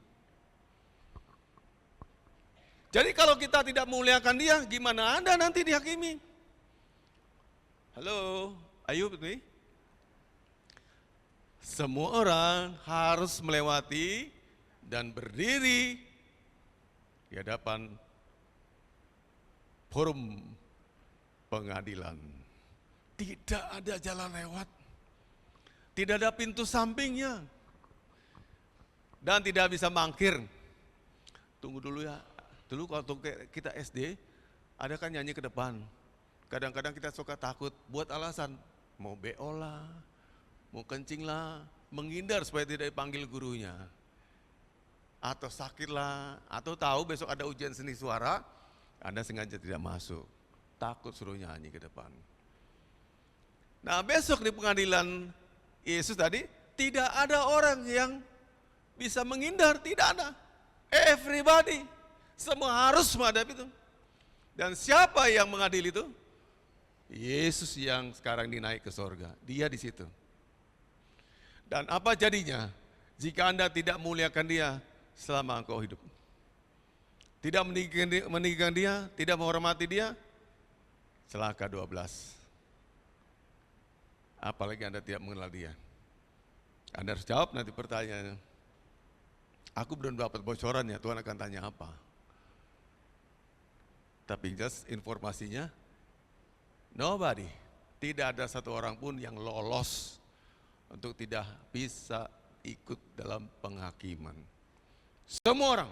Jadi kalau kita tidak memuliakan dia, gimana Anda nanti dihakimi? Halo, Ayub nih. Semua orang harus melewati dan berdiri di hadapan forum pengadilan. Tidak ada jalan lewat. Tidak ada pintu sampingnya. Dan tidak bisa mangkir. Tunggu dulu ya. Dulu waktu kita SD, ada kan nyanyi ke depan. Kadang-kadang kita suka takut, buat alasan. mau BO lah, mau kencing lah, menghindar supaya tidak dipanggil gurunya. Atau sakit lah, atau tahu besok ada ujian seni suara, Anda sengaja tidak masuk, takut suruh nyanyi ke depan. Nah besok di pengadilan Yesus tadi, tidak ada orang yang bisa menghindar, tidak ada. Everybody, semua harus menghadapi itu. Dan siapa yang mengadili itu? Yesus yang sekarang dinaik ke sorga, dia di situ. Dan apa jadinya jika Anda tidak muliakan dia selama engkau hidup? Tidak meninggikan dia, tidak menghormati dia, celaka 12. Apalagi Anda tidak mengenal dia. Anda harus jawab nanti pertanyaannya. Aku belum dapat bocorannya, Tuhan akan tanya apa. Tapi just informasinya, nobody, tidak ada satu orang pun yang lolos untuk tidak bisa ikut dalam penghakiman. Semua orang,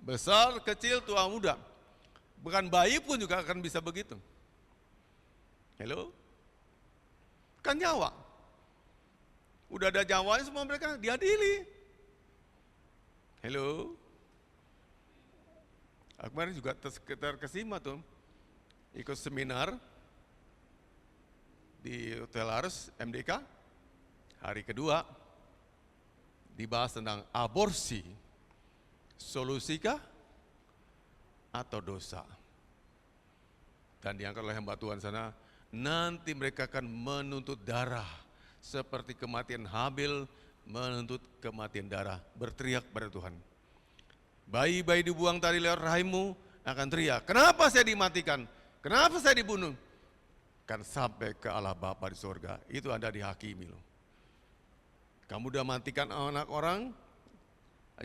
besar, kecil, tua, muda, bukan bayi pun juga akan bisa begitu. Hello? Kan nyawa. Udah ada nyawanya semua mereka diadili. Hello? Aku kemarin juga terkesima tuh, ikut seminar di Hotel Ars MDK, hari kedua, dibahas tentang aborsi, solusikah atau dosa. Dan diangkat oleh hamba Tuhan sana, nanti mereka akan menuntut darah, seperti kematian Habil menuntut kematian darah, berteriak pada Tuhan. Bayi-bayi dibuang tadi lewat rahimmu akan teriak, kenapa saya dimatikan? Kenapa saya dibunuh? Kan sampai ke Allah Bapa di sorga, itu Anda dihakimi loh. Kamu udah matikan anak orang,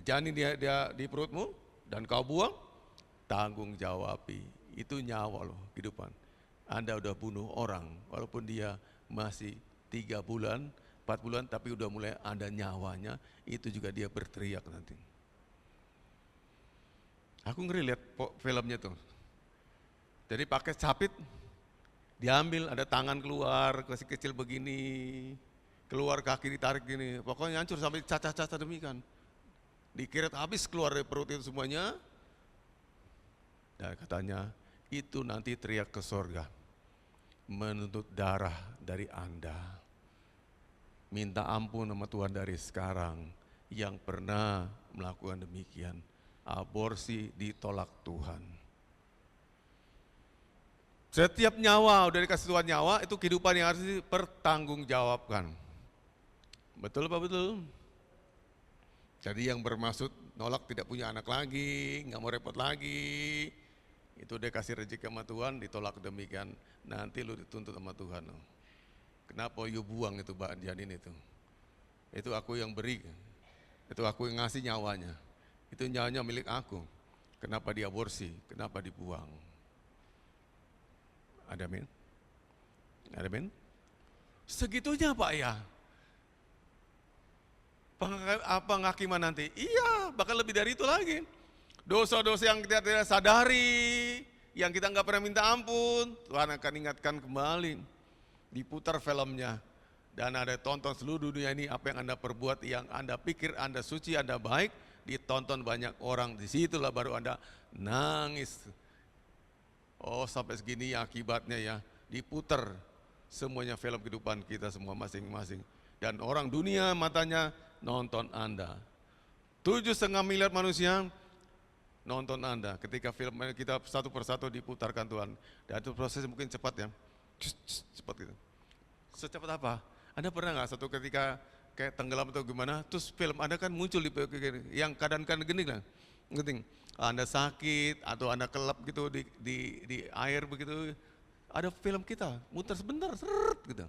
janin dia di perutmu, dan kau buang, tanggung jawabi. Itu nyawa loh, kehidupan. Anda udah bunuh orang, walaupun dia masih 3 bulan, 4 bulan, tapi udah mulai ada nyawanya, itu juga dia berteriak nanti. Aku ngeri lihat filmnya tuh. Jadi pakai capit, diambil, ada tangan keluar, masih kecil begini, keluar kaki ditarik gini, pokoknya hancur sampai cacat-cacat demikian. Dikirit habis keluar dari perut itu semuanya. Dan katanya, itu nanti teriak ke sorga, menuntut darah dari Anda. Minta ampun sama Tuhan dari sekarang yang pernah melakukan demikian. Aborsi ditolak Tuhan. Setiap nyawa, udah dikasih Tuhan nyawa, itu kehidupan yang harus dipertanggungjawabkan. Betul apa betul? Jadi yang bermaksud nolak tidak punya anak lagi, nggak mau repot lagi, itu dia kasih rezeki sama Tuhan, ditolak demikian, nanti lu dituntut sama Tuhan. Kenapa you buang itu janin itu? Itu aku yang beri, itu aku yang ngasih nyawanya. Itu nyawanya milik aku. Kenapa diaborsi? Kenapa dibuang? Ada amin? Ada amin? Segitunya Pak ya. Apa penghakiman nanti? Iya, bahkan lebih dari itu lagi. Dosa-dosa yang kita tidak sadari, yang kita nggak pernah minta ampun, Tuhan akan ingatkan kembali. Diputar filmnya. Dan ada tonton seluruh dunia ini apa yang Anda perbuat, yang Anda pikir Anda suci, Anda baik, ditonton banyak orang, disitulah baru Anda nangis. Oh sampai segini akibatnya ya, diputar semuanya film kehidupan kita semua masing-masing. Dan orang dunia matanya nonton Anda. 7,5 miliar manusia nonton Anda ketika film kita satu persatu diputarkan Tuhan. Dan itu proses mungkin cepat ya, cepat gitu. Secepat apa? Anda pernah nggak satu ketika kayak tenggelam atau gimana, terus film Anda kan muncul di yang keadaan gini lah, ngerti? Anda sakit atau Anda kelap gitu di air begitu, ada film kita muter sebentar, seret gitu,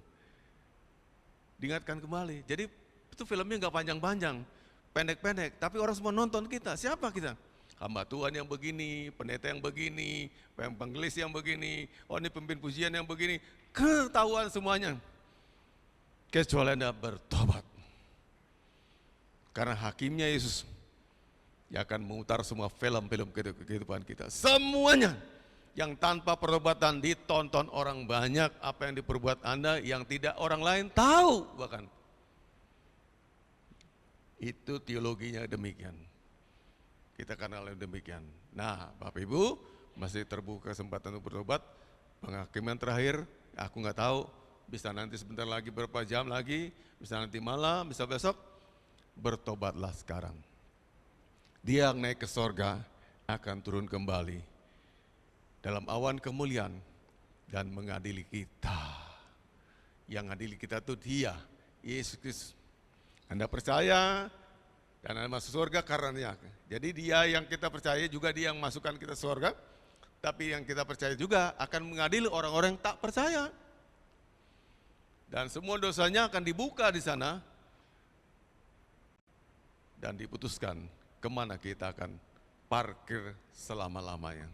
diingatkan kembali. Jadi itu filmnya nggak panjang-panjang, pendek-pendek, tapi orang semua nonton kita. Siapa kita? Hamba Tuhan yang begini, pendeta yang begini, penggelis yang begini, oh ini pemimpin pujian yang begini, ketahuan semuanya. Kecuali Anda bertobat. Karena hakimnya Yesus yang akan memutar semua film-film kehidupan kita. Semuanya yang tanpa pertobatan ditonton orang banyak, apa yang diperbuat Anda yang tidak orang lain tahu bahkan. Itu teologinya demikian. Kita kenal demikian. Nah, Bapak Ibu, masih terbuka kesempatan untuk bertobat. Penghakiman terakhir, aku nggak tahu, bisa nanti sebentar lagi, berapa jam lagi, bisa nanti malam, bisa besok. Bertobatlah sekarang. Dia yang naik ke sorga akan turun kembali dalam awan kemuliaan dan mengadili kita. Yang adili kita itu Dia, Yesus Kristus. Anda percaya dan Anda masuk surga karena Dia. Jadi Dia yang kita percaya juga Dia yang masukkan kita surga. Tapi yang kita percaya juga akan mengadili orang-orang yang tak percaya. Dan semua dosanya akan dibuka di sana dan diputuskan kemana kita akan parkir selama-lamanya.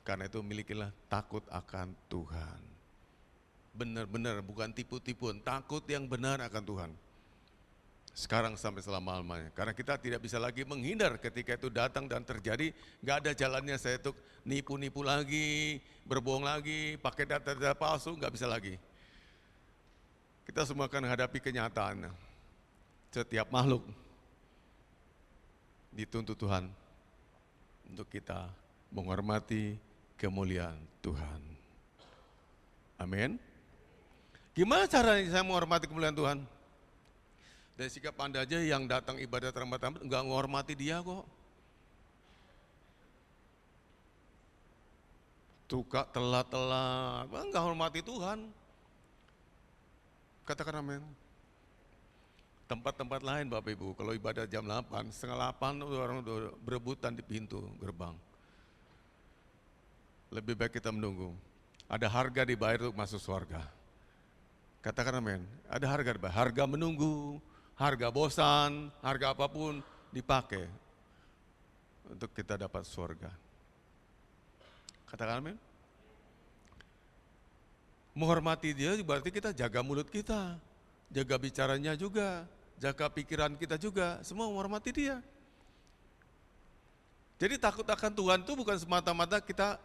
Karena itu milikilah takut akan Tuhan. Benar-benar bukan tipu-tipuan, takut yang benar akan Tuhan. Sekarang sampai selama-lamanya. Karena kita tidak bisa lagi menghindar ketika itu datang dan terjadi. Gak ada jalannya saya tuh nipu-nipu lagi, berbohong lagi, pakai data-data palsu, gak bisa lagi. Kita semua akan menghadapi kenyataan. Setiap makhluk dituntut Tuhan untuk kita menghormati kemuliaan Tuhan. Amin. Gimana caranya saya menghormati kemuliaan Tuhan? Dari sikap Anda aja yang datang ibadah terlambat-lambat enggak menghormati Dia kok. Tukak telat-telat, enggak hormati Tuhan. Katakan amin. Tempat-tempat lain Bapak Ibu, kalau ibadah jam 8, setengah 8 orang udah berebutan di pintu gerbang. Lebih baik kita menunggu. Ada harga dibayar untuk masuk surga. Katakan amin. Ada harga dibayar. Harga menunggu, harga bosan, harga apapun dipakai untuk kita dapat surga. Katakan amin. Menghormati Dia berarti kita jaga mulut kita, jaga bicaranya juga, jaga pikiran kita juga, semua menghormati Dia. Jadi takut akan Tuhan itu bukan semata-mata kita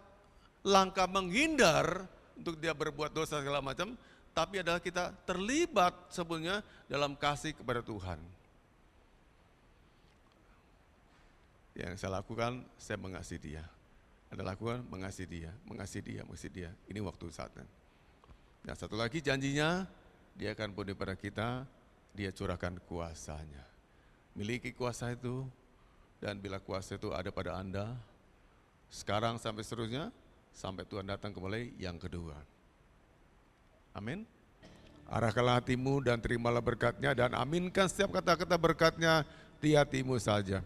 langkah menghindar untuk Dia berbuat dosa segala macam, tapi adalah kita terlibat sebenarnya dalam kasih kepada Tuhan. Yang saya lakukan, saya mengasihi Dia. Anda lakukan, mengasihi Dia, mengasihi Dia, mengasihi Dia. Ini waktu saatnya. Dan satu lagi janjinya, Dia akan penuhi pada kita, Dia curahkan kuasanya. Miliki kuasa itu, dan bila kuasa itu ada pada Anda, sekarang sampai seterusnya, sampai Tuhan datang kembali yang kedua. Amin. Arahkanlah hatimu dan terimalah berkat-Nya, dan aminkan setiap kata-kata berkat-Nya di hatimu saja.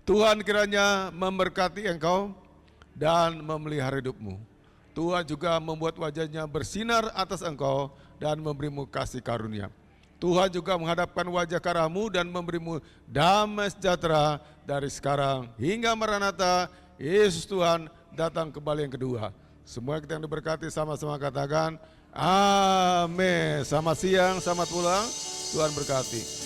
Tuhan kiranya memberkati engkau dan memelihara hidupmu. Tuhan juga membuat wajah-Nya bersinar atas engkau dan memberimu kasih karunia. Tuhan juga menghadapkan wajah ke arahmu dan memberimu damai sejahtera dari sekarang hingga Maranatha, Yesus Tuhan datang kembali yang kedua. Semua kita yang diberkati sama-sama katakan, amin. Selamat siang, selamat pulang, Tuhan berkati.